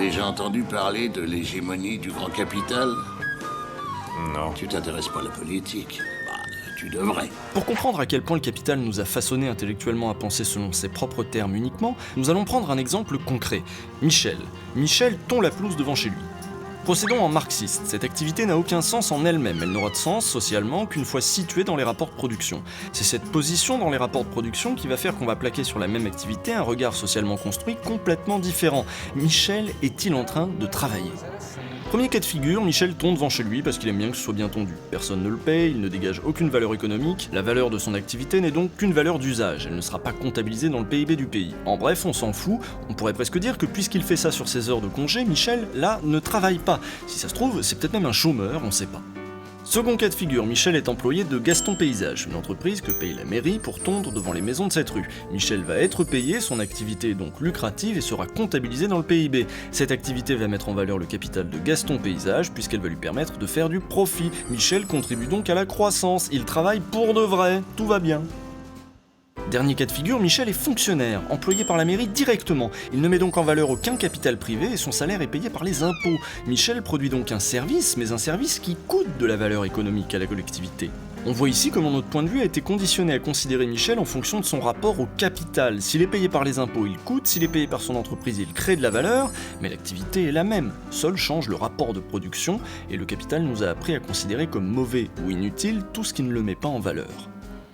déjà entendu parler de l'hégémonie du grand capital? Non. Tu t'intéresses pas à la politique? Bah, tu devrais. Pour comprendre à quel point le capital nous a façonné intellectuellement à penser selon ses propres termes uniquement, nous allons prendre un exemple concret. Michel. Michel tond la pelouse devant chez lui. Procédons en marxiste, cette activité n'a aucun sens en elle-même, elle n'aura de sens socialement qu'une fois située dans les rapports de production. C'est cette position dans les rapports de production qui va faire qu'on va plaquer sur la même activité un regard socialement construit complètement différent. Michel est-il en train de travailler ? Premier cas de figure, Michel tond devant chez lui parce qu'il aime bien que ce soit bien tondu. Personne ne le paye, il ne dégage aucune valeur économique, la valeur de son activité n'est donc qu'une valeur d'usage, elle ne sera pas comptabilisée dans le PIB du pays. En bref, on s'en fout, on pourrait presque dire que puisqu'il fait ça sur ses heures de congé, Michel, là, ne travaille pas. Si ça se trouve, c'est peut-être même un chômeur, on sait pas. Second cas de figure, Michel est employé de Gaston Paysage, une entreprise que paye la mairie pour tondre devant les maisons de cette rue. Michel va être payé, son activité est donc lucrative et sera comptabilisée dans le PIB. Cette activité va mettre en valeur le capital de Gaston Paysage puisqu'elle va lui permettre de faire du profit. Michel contribue donc à la croissance, il travaille pour de vrai, tout va bien. Dernier cas de figure, Michel est fonctionnaire, employé par la mairie directement. Il ne met donc en valeur aucun capital privé et son salaire est payé par les impôts. Michel produit donc un service, mais un service qui coûte de la valeur économique à la collectivité. On voit ici comment notre point de vue a été conditionné à considérer Michel en fonction de son rapport au capital. S'il est payé par les impôts, il coûte, s'il est payé par son entreprise, il crée de la valeur, mais l'activité est la même. Seul change le rapport de production, et le capital nous a appris à considérer comme mauvais ou inutile tout ce qui ne le met pas en valeur.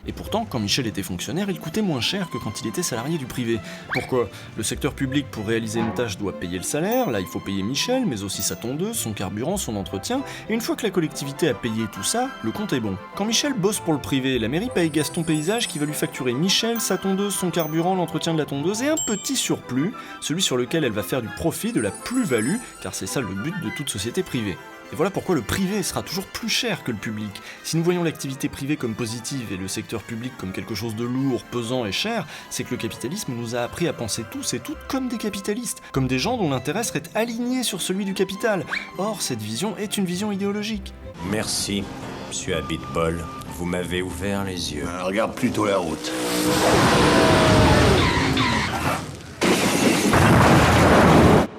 Et pourtant, quand Michel était fonctionnaire, il coûtait moins cher que quand il était salarié du privé. Pourquoi ? Le secteur public, pour réaliser une tâche, doit payer le salaire, là il faut payer Michel, mais aussi sa tondeuse, son carburant, son entretien, et une fois que la collectivité a payé tout ça, le compte est bon. Quand Michel bosse pour le privé, la mairie paye Gaston Paysage qui va lui facturer Michel, sa tondeuse, son carburant, l'entretien de la tondeuse, et un petit surplus, celui sur lequel elle va faire du profit, de la plus-value, car c'est ça le but de toute société privée. Et voilà pourquoi le privé sera toujours plus cher que le public. Si nous voyons l'activité privée comme positive et le secteur public comme quelque chose de lourd, pesant et cher, c'est que le capitalisme nous a appris à penser tous et toutes comme des capitalistes, comme des gens dont l'intérêt serait aligné sur celui du capital. Or, cette vision est une vision idéologique. Merci, monsieur Abitbol. Vous m'avez ouvert les yeux. Regarde plutôt la route.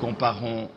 Comparons